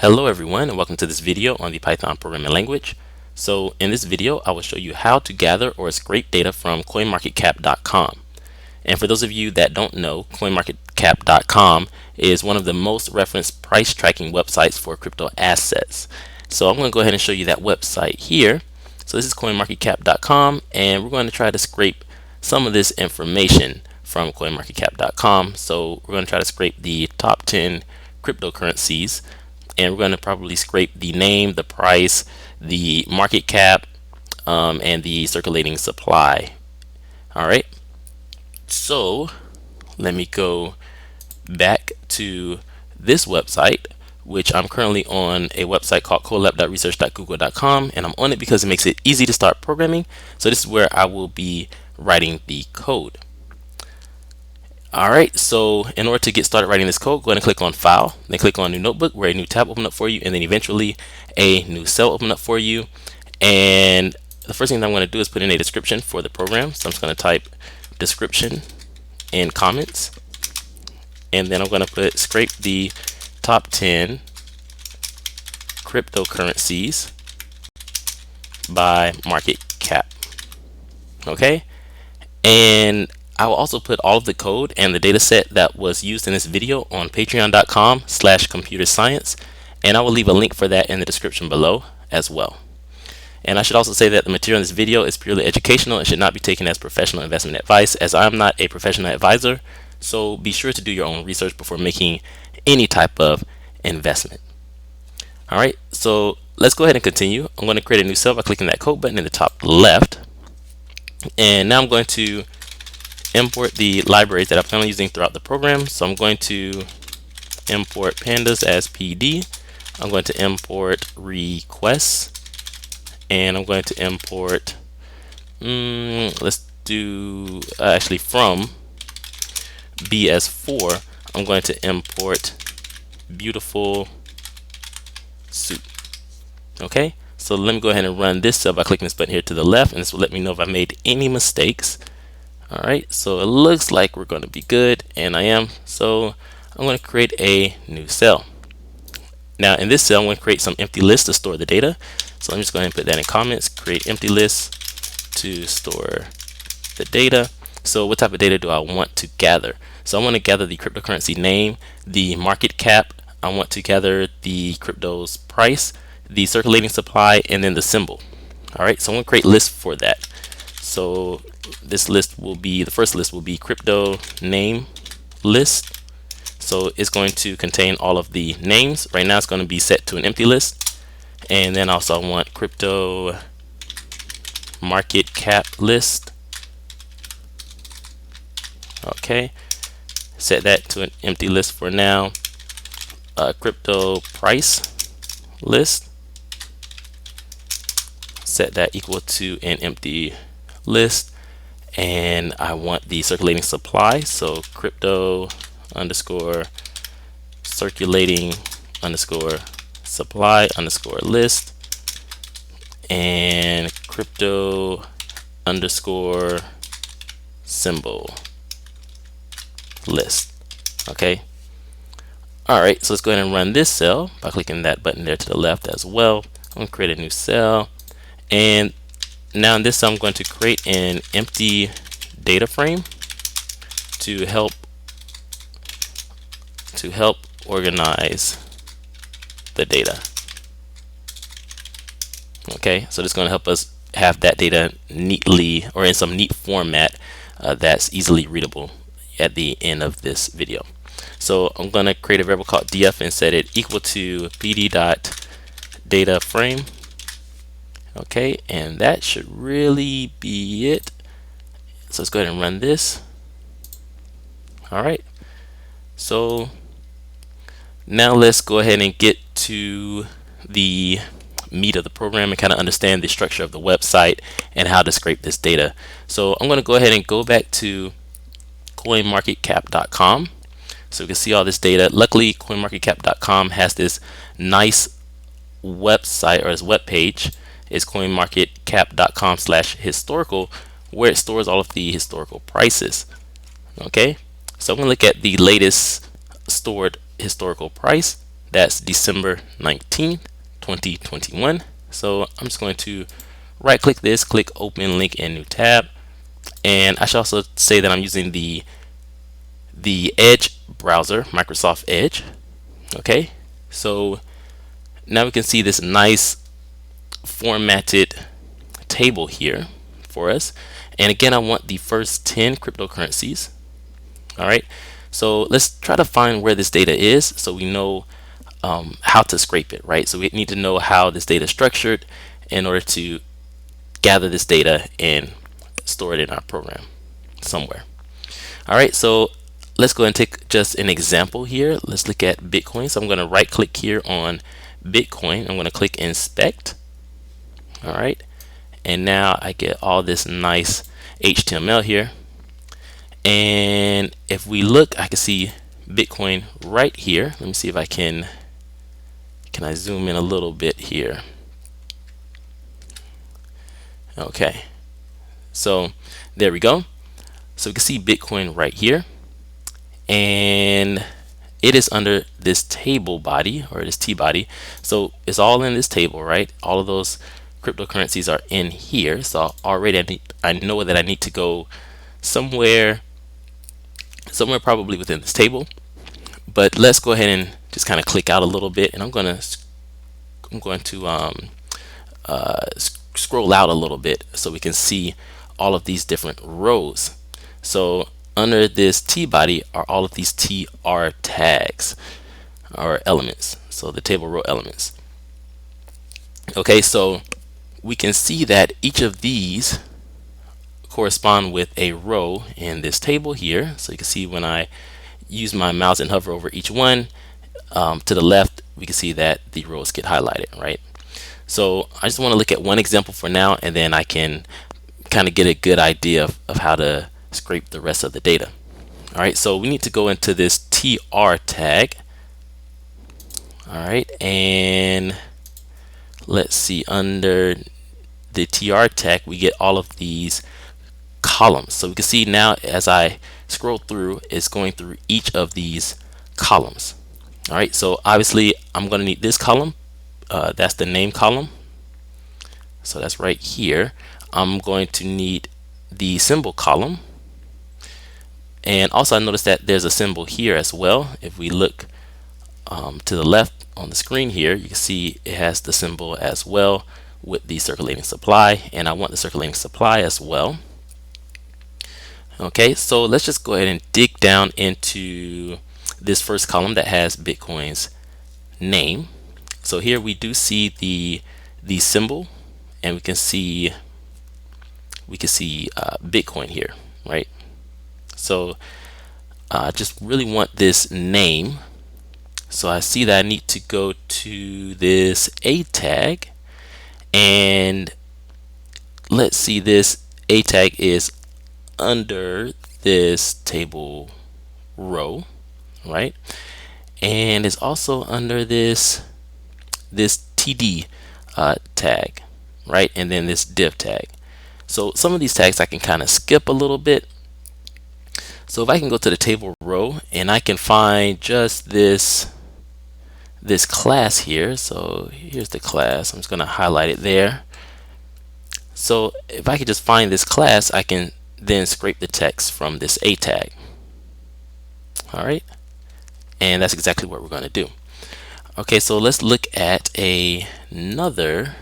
Hello everyone and welcome to this video on the Python programming language. So in this video I will show you how to gather or scrape data from coinmarketcap.com. And for those of you that don't know, coinmarketcap.com is one of the most referenced price tracking websites for crypto assets. So I'm going to go ahead and show you that website here. So this is coinmarketcap.com and we're going to try to scrape some of this information from coinmarketcap.com. So we're going to try to scrape the top 10 cryptocurrencies, and we're going to probably scrape the name, the price, the market cap, and the circulating supply. All right, so let me go back to this website, which I'm currently on a website called colab.research.google.com, and I'm on it because it makes it easy to start programming. So this is where I will be writing the code. Alright, so in order to get started writing this code, go ahead and click on File, then click on New Notebook, where a new tab will open up for you, and then eventually a new cell will open up for you. And the first thing that I'm going to do is put in a description for the program. So I'm just going to type description in comments, and then I'm going to put scrape the top 10 cryptocurrencies by market cap. Okay, and I will also put all of the code and the data set that was used in this video on patreon.com/computerscience, and I will leave a link for that in the description below as well. And I should also say that the material in this video is purely educational and should not be taken as professional investment advice, as I am not a professional advisor. So be sure to do your own research before making any type of investment. Alright, so let's go ahead and continue. I'm going to create a new cell by clicking that code button in the top left, and now I'm going to import the libraries that I plan on using throughout the program. So I'm going to import pandas as PD. I'm going to import requests, and I'm going to import let's do actually from BS4 I'm going to import beautiful soup. Okay, so let me go ahead and run this cell by clicking this button here to the left, and this will let me know if I made any mistakes. Alright, so it looks like we're going to be good, and I am. So I'm going to create a new cell. Now in this cell I'm going to create some empty lists to store the data. So I'm just going to put that in comments, create empty lists to store the data. So what type of data do I want to gather? So I want to gather the cryptocurrency name, the market cap, I want to gather the crypto's price, the circulating supply, and then the symbol. Alright, so I'm going to create lists for that. So this list will be, the first list will be crypto name list. So it's going to contain all of the names. Right now it's going to be set to an empty list. And then also I want crypto market cap list. Okay, set that to an empty list for now. Crypto price list, set that equal to an empty list. And I want the circulating supply, so crypto underscore circulating underscore supply underscore list, and crypto underscore symbol list. Okay, alright, so let's go ahead and run this cell by clicking that button there to the left as well. I'm going to create a new cell, and now in this cell I'm going to create an empty data frame to help organize the data. Okay, so this is going to help us have that data neatly or in some neat format that's easily readable at the end of this video. So I'm going to create a variable called df and set it equal to pd.data frame. Okay, and that should really be it. So let's go ahead and run this. Alright, so now let's go ahead and get to the meat of the program and kind of understand the structure of the website and how to scrape this data. So I'm going to go ahead and go back to coinmarketcap.com so we can see all this data. Luckily coinmarketcap.com has this nice website, or its web page is coinmarketcap.com/historical, where it stores all of the historical prices. Okay, so I'm going to look at the latest stored historical price. That's December 19th, 2021. So I'm just going to right click this, click open link in new tab. And I should also say that I'm using the Edge browser, Microsoft Edge. Okay, so now we can see this nice formatted table here for us. And again, I want the first 10 cryptocurrencies. All right, so let's try to find where this data is so we know how to scrape it, right? So we need to know how this data is structured in order to gather this data and store it in our program somewhere. All right, so let's go and take just an example here. Let's look at Bitcoin. So I'm going to right click here on Bitcoin. I'm going to click inspect. All right, and now I get all this nice HTML here. And if we look, I can see Bitcoin right here. Let me see if I can I zoom in a little bit here. Okay, so there we go. So we can see Bitcoin right here, and it is under this table body, or this T body. So it's all in this table, right? All of those cryptocurrencies are in here. So already I know that I need to go somewhere probably within this table. But let's go ahead and just kind of click out a little bit, and I'm going to scroll out a little bit so we can see all of these different rows. So under this T body are all of these TR tags, or elements, so the table row elements. Okay, so we can see that each of these correspond with a row in this table here. So you can see when I use my mouse and hover over each one, to the left, we can see that the rows get highlighted, right? So I just want to look at one example for now, and then I can kind of get a good idea of how to scrape the rest of the data. All right, so we need to go into this TR tag. All right, and let's see, under the TR tag, we get all of these columns. So we can see now as I scroll through, it's going through each of these columns. All right, so obviously I'm going to need this column. That's the name column. So that's right here. I'm going to need the symbol column. And also I noticed that there's a symbol here as well. If we look to the left on the screen here, you can see it has the symbol as well with the circulating supply, and I want the circulating supply as well. Okay, so let's just go ahead and dig down into this first column that has Bitcoin's name. So here we do see the symbol, and we can see Bitcoin here, right? So I just really want this name. So I see that I need to go to this A tag, and let's see, this A tag is under this table row, right? And it's also under this TD tag, right? And then this div tag. So some of these tags I can kind of skip a little bit. So if I can go to the table row and I can find just this class here. So here's the class. I'm just going to highlight it there. So if I could just find this class, I can then scrape the text from this A tag. All right, and that's exactly what we're going to do. Okay, so let's look at another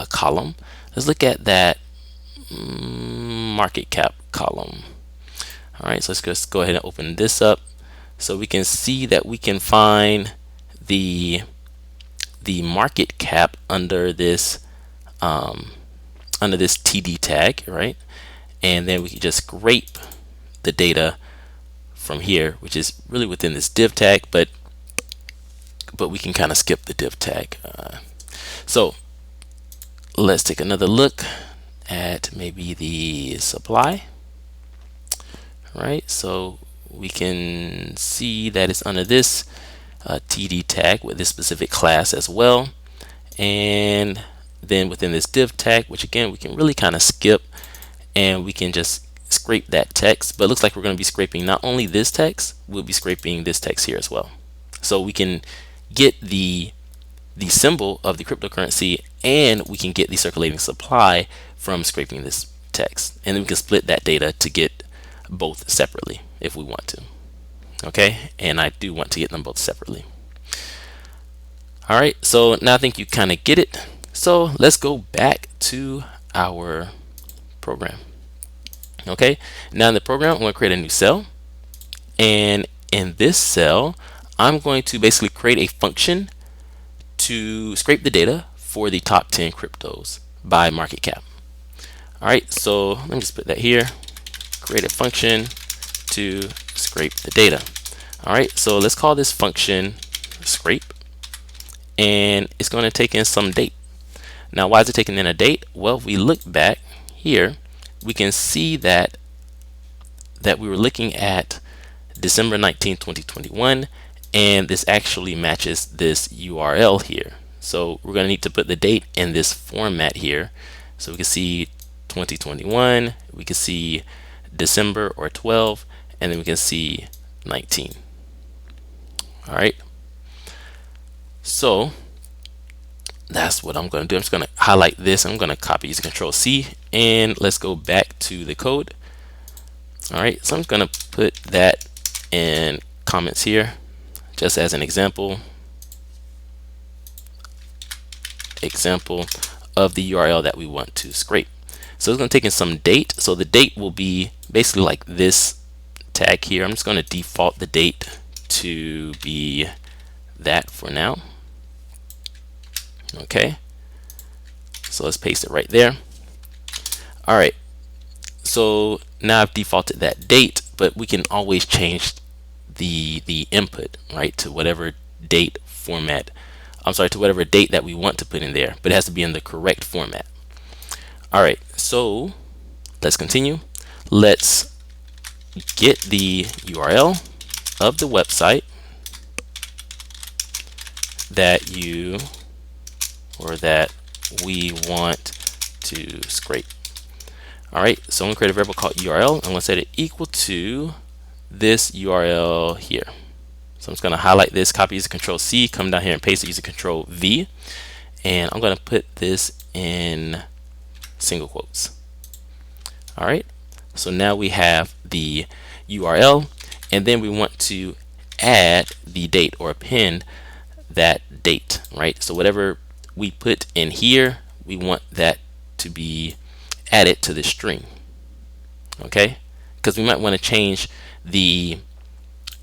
column. Let's look at that market cap column. All right, so let's just go ahead and open this up so we can see that we can find the market cap under this TD tag, right? And then we can just scrape the data from here, which is really within this div tag, but we can kind of skip the div tag. So let's take another look at maybe the supply. Right, so we can see that it's under this TD tag with this specific class as well, and then within this div tag, which again we can really kind of skip, and we can just scrape that text. But it looks like we're going to be scraping not only this text, we'll be scraping this text here as well. So we can get the symbol of the cryptocurrency, and we can get the circulating supply from scraping this text, and then we can split that data to get both separately if we want to. Okay, and I do want to get them both separately. All right, so now I think you kind of get it. So let's go back to our program. Okay, now in the program, I'm going to create a new cell, and in this cell, I'm going to basically create a function to scrape the data for the top 10 cryptos by market cap. All right, so let me just put that here. Create a function to scrape the data. All right, so let's call this function scrape, and it's going to take in some date. Now, why is it taking in a date? Well, if we look back here, we can see that we were looking at December 19, 2021, and this actually matches this URL here. So we're going to need to put the date in this format here. So we can see 2021, we can see December or 12, and then we can see 19. All right. So that's what I'm going to do. I'm just going to highlight this. I'm going to copy using Control C, and let's go back to the code. All right. So I'm going to put that in comments here just as an example of the URL that we want to scrape. So it's going to take in some date. So the date will be basically like this tag here. I'm just going to default the date to be that for now. Okay, so let's paste it right there. All right, so now I've defaulted that date, but we can always change the input, right, to whatever date format. I'm sorry, to whatever date that we want to put in there, but it has to be in the correct format. All right, so let's continue. Let's get the URL of the website that we want to scrape. All right, so I'm gonna create a variable called URL. I'm gonna set it equal to this URL here. So I'm just gonna highlight this, copy using Control C, come down here and paste it using Control V, and I'm gonna put this in single quotes. All right, so now we have the URL, and then we want to add the date or append that date, right? So whatever we put in here, we want that to be added to the string. Okay, because we might want to change the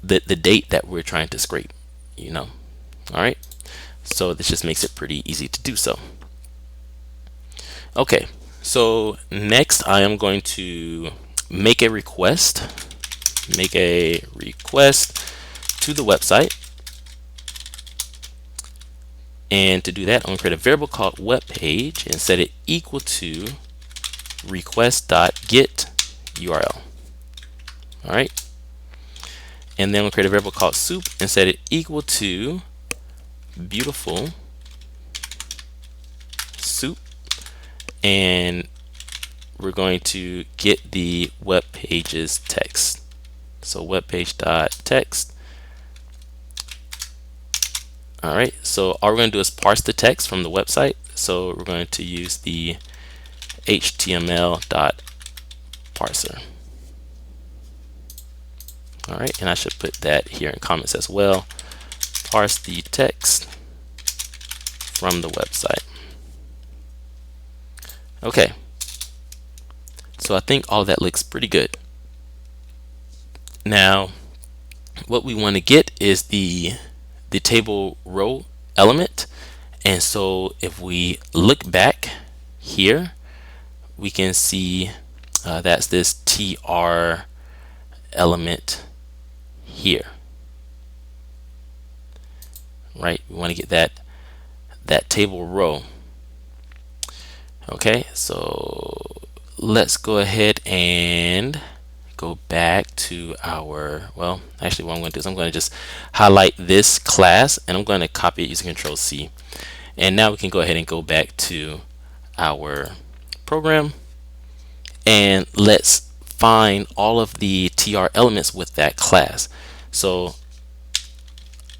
date that we're trying to scrape, you know. All right, so this just makes it pretty easy to do so. Okay, so next I am going to make a request to the website. And to do that, I'm going to create a variable called web page and set it equal to request.get URL. All right. And then we'll create a variable called soup and set it equal to beautiful soup. And we're going to get the web page's text. So web page.text. All right, so all we're going to do is parse the text from the website. So we're going to use the HTML.parser. All right, and I should put that here in comments as well. Parse the text from the website. Okay, so I think all that looks pretty good. Now, what we want to get is the table row element, and so if we look back here, we can see that's this TR element here, right? We want to get that table row. Okay, so let's go ahead and go back to our, well, actually what I'm going to do is I'm going to just highlight this class and I'm going to copy it using Control C. And now we can go ahead and go back to our program, and let's find all of the TR elements with that class. So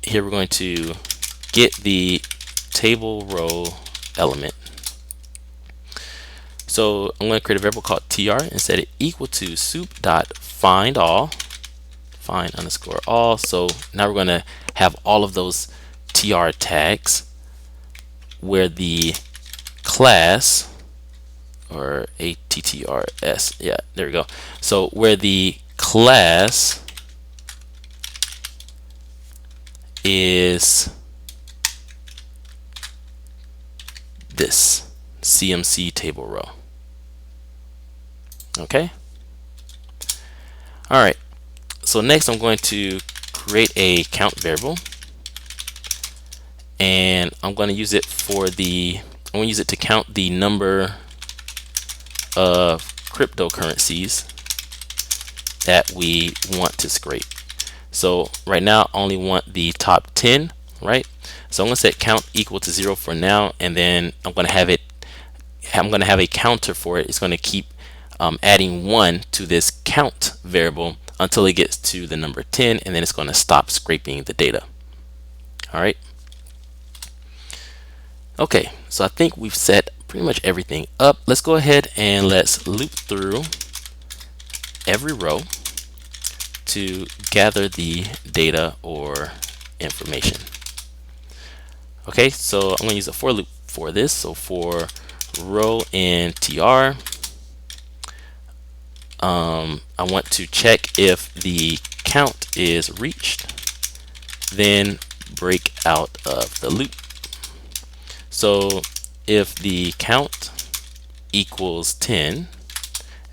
here we're going to get the table row element. So I'm going to create a variable called tr and set it equal to soup.findAll, find underscore all. So now we're going to have all of those tr tags where the class, or ATTRS, yeah, there we go. So where the class is this CMC table row. Okay. All right. So next I'm going to create a count variable, and I'm going to use it for I'm going to use it to count the number of cryptocurrencies that we want to scrape. So right now I only want the top 10, right? So I'm going to set count equal to 0 for now, and then I'm going to have a counter for it. It's going to keep adding 1 to this count variable until it gets to the number 10, and then it's going to stop scraping the data. All right. Okay, so I think we've set pretty much everything up. Let's go ahead and let's loop through every row to gather the data or information. Okay, so I'm going to use a for loop for this. So for row in tr, I want to check if the count is reached, then break out of the loop. So if the count equals 10,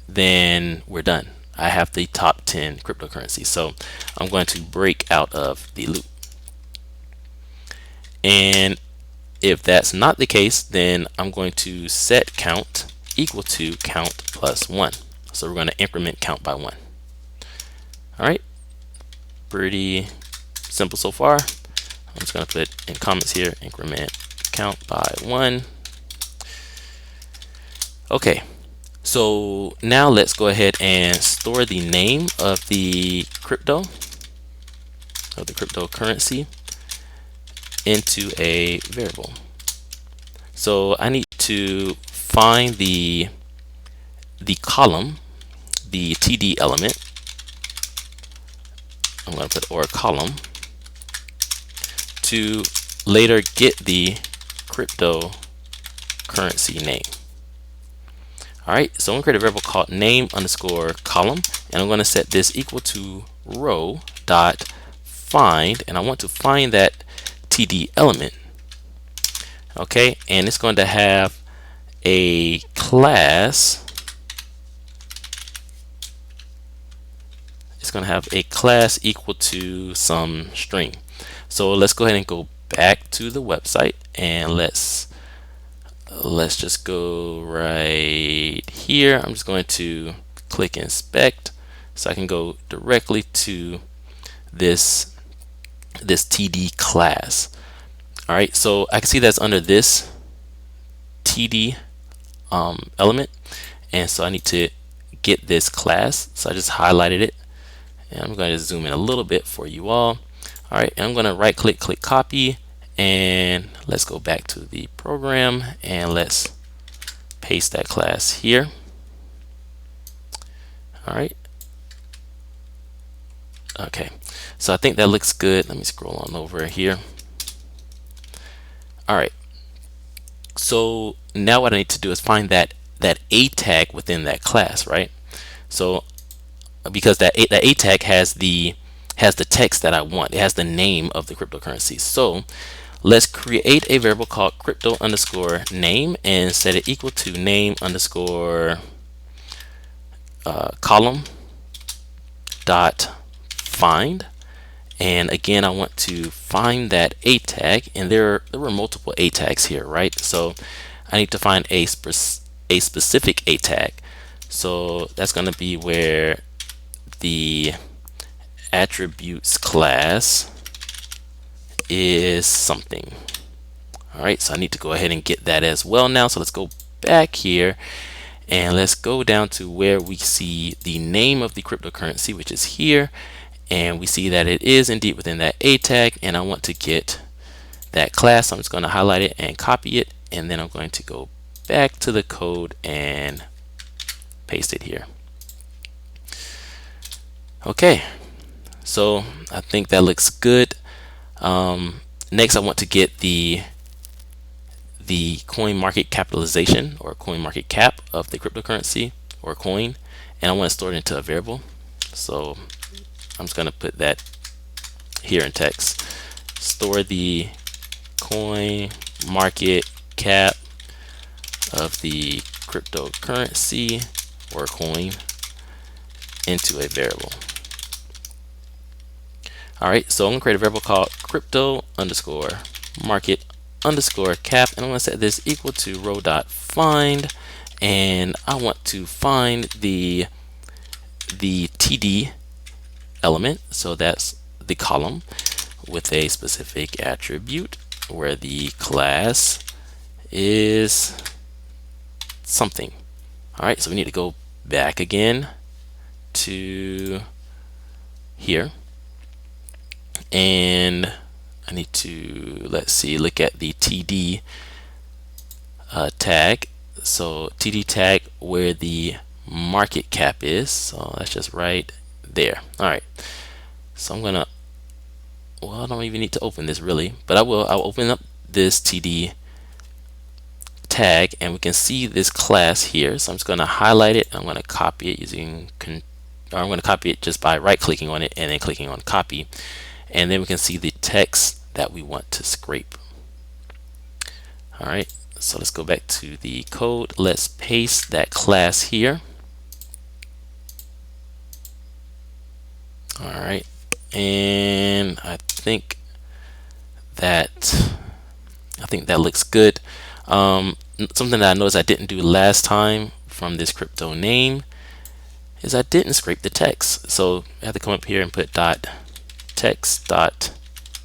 then we're done. I have the top 10 cryptocurrencies. So I'm going to break out of the loop. And if that's not the case, then I'm going to set count equal to count plus 1. So we're going to increment count by 1. All right, pretty simple so far. I'm just going to put in comments here, increment count by 1. Okay, so now let's go ahead and store the name of the cryptocurrency into a variable. So I need to find the column, the TD element. I'm going to put or column to later get the cryptocurrency name. All right, so I'm going to create a variable called name underscore column, and I'm going to set this equal to row dot find, and I want to find that TD element. Okay, and it's going to have a class. It's going to have a class equal to some string. So let's go ahead and go back to the website, and let's just go right here. I'm just going to click inspect so I can go directly to this TD class. All right, so I can see that's under this TD element, and so I need to get this class. So I just highlighted it, and I'm going to zoom in a little bit for you all. All right, and I'm going to right click, click copy, and let's go back to the program and let's paste that class here. All right. Okay, so I think that looks good. Let me scroll on over here. All right, so now what I need to do is find that A tag within that class, right? So because that A tag has the text that I want, it has the name of the cryptocurrency. So let's create a variable called crypto underscore name and set it equal to name underscore column dot find. And again, I want to find that A tag, and there were multiple A tags here, right? So I need to find a specific A tag. So that's going to be where the attributes class is something. All right, so I need to go ahead and get that as well now. So let's go back here and let's go down to where we see the name of the cryptocurrency, which is here. and we see that it is indeed within that A tag, and I want to get that class. So I'm just going to highlight it and copy it, and then I'm going to go back to the code and paste it here. Okay, so I think that looks good. Next, I want to get the coin market capitalization, or coin market cap, of the cryptocurrency or coin, and I want to store it into a variable. So I'm just going to put that here in text. Store the coin market cap of the cryptocurrency or coin into a variable. Alright, so I'm going to create a variable called crypto underscore market underscore cap, and I'm going to set this equal to row.find, and I want to find the TD element, so that's the column with a specific attribute where the class is something. Alright, so we need to go back again to here, and I need to, let's see, look at the TD tag. So TD tag where the market cap is, so that's just right there. Alright, so I'm gonna, well, I don't even need to open this really, but I'll open up this TD tag, and we can see this class here. So I'm just going to highlight it. I'm going to copy it using I'm going to copy it just by right clicking on it and then clicking on copy, and then we can see the text that we want to scrape. Alright, so let's go back to the code. Let's paste that class here. Alright, and I think that looks good. Something that I noticed I didn't do last time from this crypto name is I didn't scrape the text. So I have to come up here and put dot text dot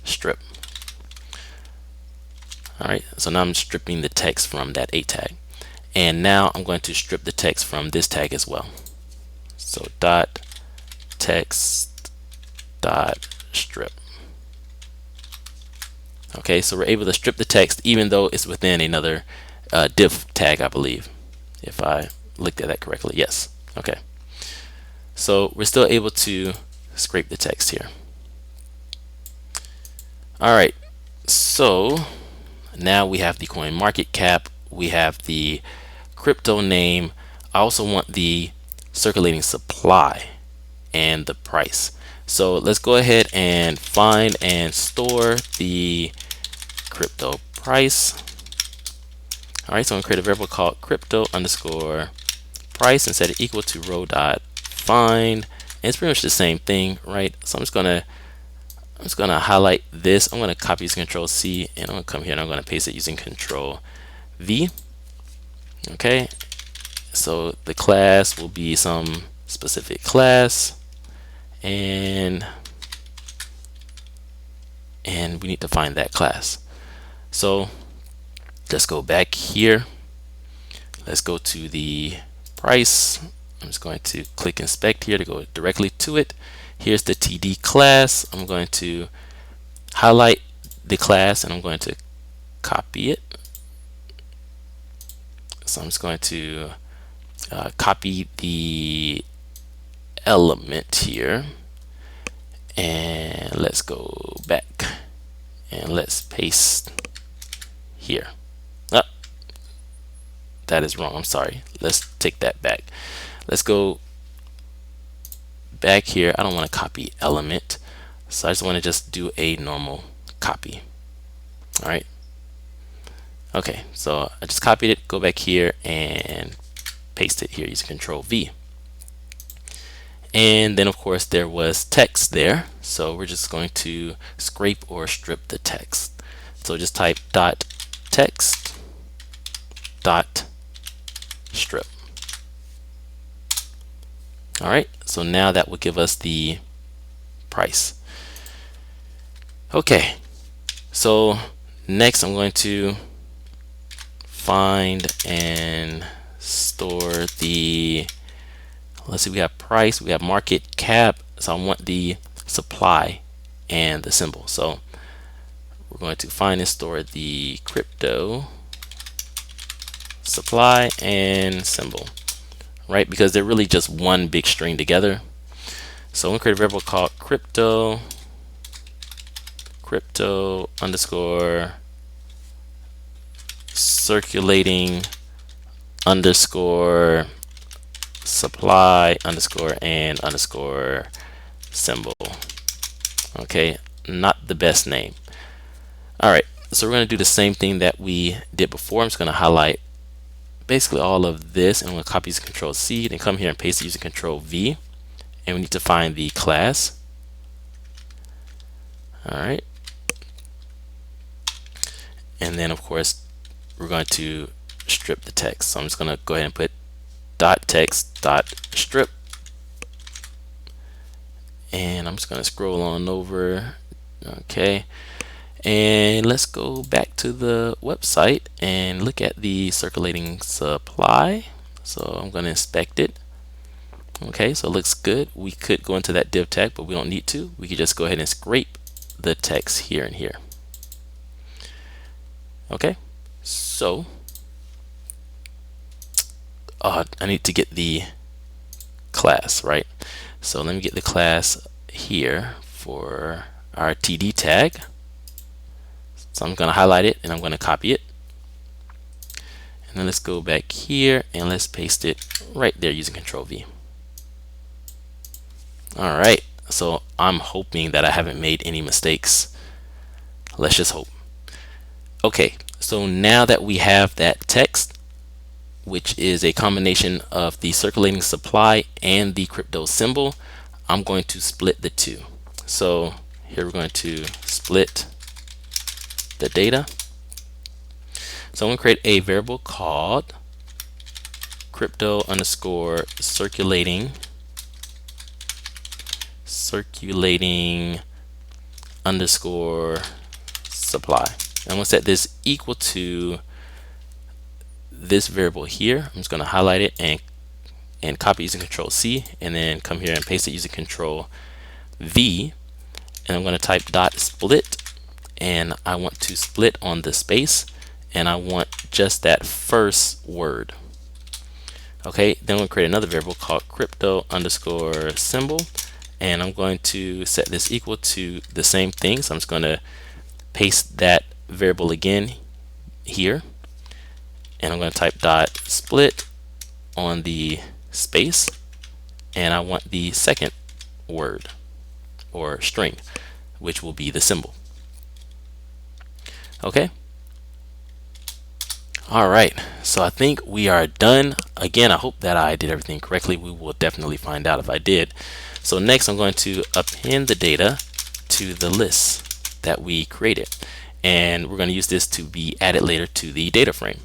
strip. Alright, so now I'm stripping the text from that A tag, and now I'm going to strip the text from this tag as well. So dot text dot strip. Okay, so we're able to strip the text even though it's within another div tag, I believe, if I looked at that correctly. Yes. Okay, so we're still able to scrape the text here. Alright, so now we have the coin market cap, we have the crypto name. I also want the circulating supply and the price. So let's go ahead and find and store the crypto price. Alright, so I'm going to create a variable called crypto underscore price and set it equal to row dot find. And it's pretty much the same thing, right? So I'm just gonna highlight this. I'm gonna copy using Control C, and I'm gonna come here and I'm gonna paste it using Control V. Okay, so the class will be some specific class, and we need to find that class. So let's go back here. Let's go to the price. I'm just going to click inspect here to go directly to it. Here's the TD class. I'm going to highlight the class and I'm going to copy it. So I'm just going to copy the element here, and let's go back and let's paste here. That is wrong. I'm sorry. Let's take that back. Let's go back here. I don't want to copy element, so I just want to just do a normal copy. All right. Okay, so I just copied it. Go back here and paste it here using Control V. And then of course there was text there, so we're just going to scrape or strip the text. So just type dot text dot strip. All right, so now that will give us the price. Okay, so next I'm going to find and store the, let's see, we have price, we have market cap, so I want the supply and the symbol. So we're going to find and store the crypto supply and symbol, right? Because they're really just one big string together. So I'm going to create a variable called crypto underscore circulating underscore supply underscore and underscore symbol. Okay, not the best name. All right, so we're going to do the same thing that we did before. I'm just going to highlight basically all of this, and I'm going to copy using Control C and come here and paste it using Control V. And we need to find the class. All right, and then of course we're going to strip the text. So I'm just going to go ahead and put dot text dot strip, and I'm just going to scroll on over. Okay, and let's go back to the website and look at the circulating supply. So I'm going to inspect it. Okay, so it looks good. We could go into that div tag, but we don't need to. We could just go ahead and scrape the text here and here. Okay, so I need to get the class, right? So let me get the class here for our TD tag. So I'm going to highlight it and I'm going to copy it. And then let's go back here and let's paste it right there using Control V. All right, so I'm hoping that I haven't made any mistakes. Let's just hope. Okay, so now that we have that text, which is a combination of the circulating supply and the crypto symbol, I'm going to split the two. So here we're going to split the data. So I'm going to create a variable called crypto underscore circulating underscore supply. I'm going to set this equal to this variable here. I'm just going to highlight it and copy using Control C, and then come here and paste it using Control V, and I'm going to type dot split, and I want to split on the space, and I want just that first word. Okay, then we'll create another variable called crypto underscore symbol, and I'm going to set this equal to the same thing. So I'm just going to paste that variable again here, and I'm going to type dot split on the space, and I want the second word or string, which will be the symbol. Okay. All right, so I think we are done. Again, I hope that I did everything correctly. We will definitely find out if I did. So next I'm going to append the data to the list that we created, and we're going to use this to be added later to the data frame.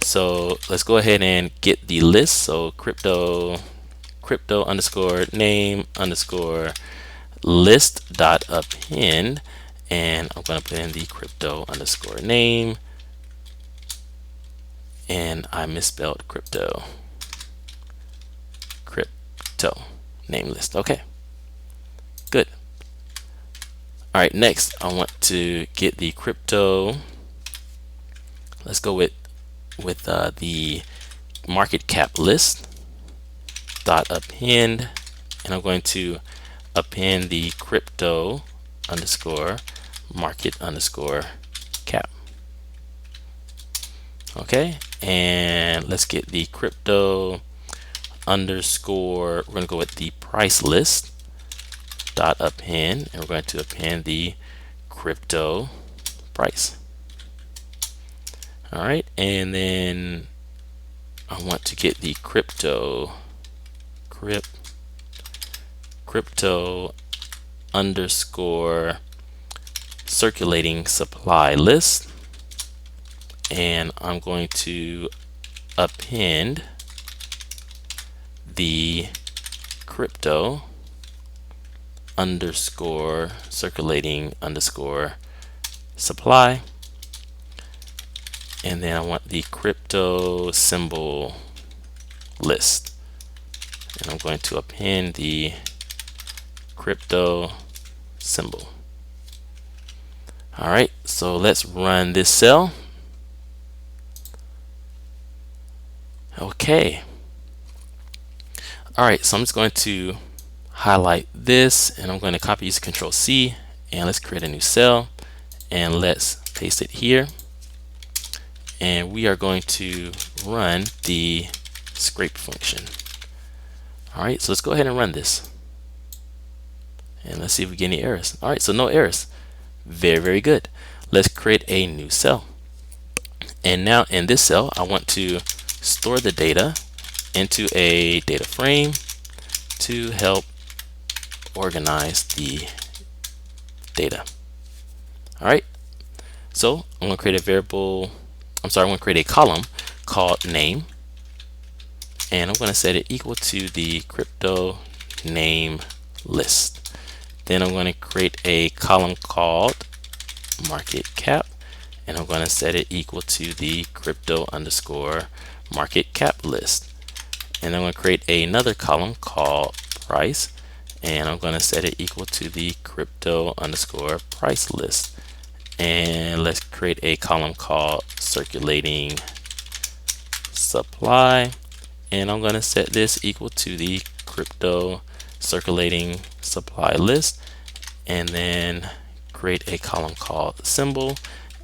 So let's go ahead and get the list. So crypto underscore name underscore list dot append, and I'm going to put in the crypto underscore name, and I misspelled crypto name list. Okay, good. All right, next I want to get the crypto. Let's go with the market cap list dot append, and I'm going to append the crypto underscore market underscore cap. Okay, and let's get the crypto underscore, we're going to go with the price list dot append, and we're going to append the crypto price. All right, and then I want to get the crypto underscore circulating supply list, and I'm going to append the crypto underscore circulating underscore supply, and then I want the crypto symbol list, and I'm going to append the crypto symbol. All right, so let's run this cell. Okay. All right, so I'm just going to highlight this and I'm going to copy, use Control C, and let's create a new cell and let's paste it here. And we are going to run the scrape function. All right, so let's go ahead and run this. And let's see if we get any errors. All right, so no errors. Very, very good. Let's create a new cell. And now in this cell, I want to store the data into a data frame to help organize the data. All right, so I'm going to create a variable. I'm going to create a column called name, and I'm going to set it equal to the crypto name list. Then I'm going to create a column called market cap, and I'm going to set it equal to the crypto underscore market cap list. And I'm going to create another column called price, and I'm going to set it equal to the crypto underscore price list. And let's create a column called circulating supply, and I'm going to set this equal to the crypto circulating supply list. And then create a column called symbol,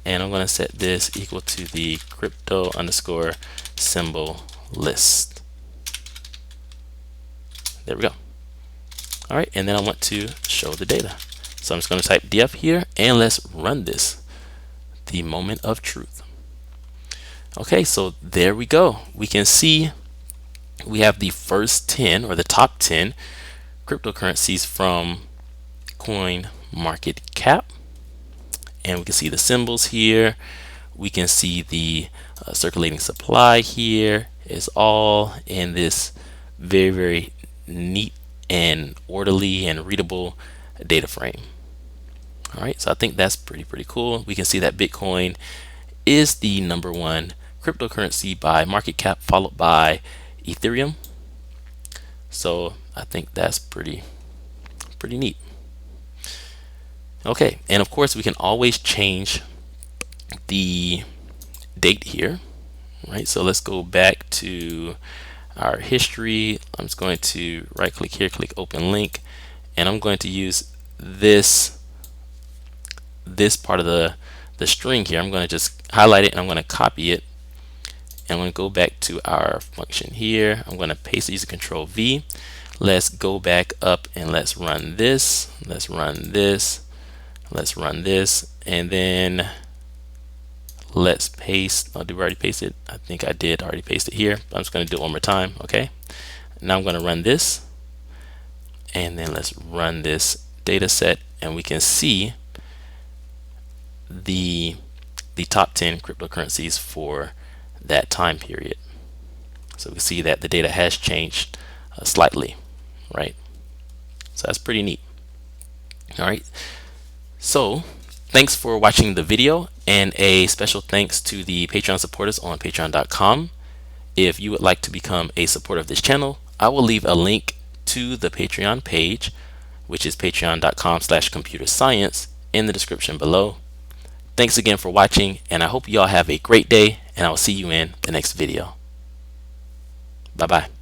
and I'm going to set this equal to the crypto underscore symbol list. There we go. All right, and then I want to show the data. So I'm just going to type df here and let's run this. The moment of truth. Okay, so there we go. We can see we have the first 10 or the top 10 cryptocurrencies from coin market cap, and we can see the symbols here. We can see the circulating supply here is all in this very, very neat and orderly and readable data frame. All right, so I think that's pretty cool. We can see that Bitcoin is the #1 cryptocurrency by market cap, followed by Ethereum. So I think that's pretty neat. Okay, and of course we can always change the date here, right? So let's go back to our history. I'm just going to right click here, click open link, and I'm going to use this part of the string here. I'm going to just highlight it and I'm going to copy it, and I'm going to go back to our function here. I'm going to paste it using Control V. Let's go back up and let's run this. Let's run this. Let's run this, and then let's paste. Oh, did we already paste it? I think I did already paste it here. I'm just going to do it one more time. Okay. Now I'm going to run this, and then let's run this data set, and we can see the top 10 cryptocurrencies for that time period. So we see that the data has changed slightly, right? So that's pretty neat. All right. So thanks for watching the video, and a special thanks to the Patreon supporters on patreon.com. If you would like to become a supporter of this channel, I will leave a link to the Patreon page, which is patreon.com/computerscience, in the description below. Thanks again for watching, and I hope you all have a great day, and I will see you in the next video. Bye-bye.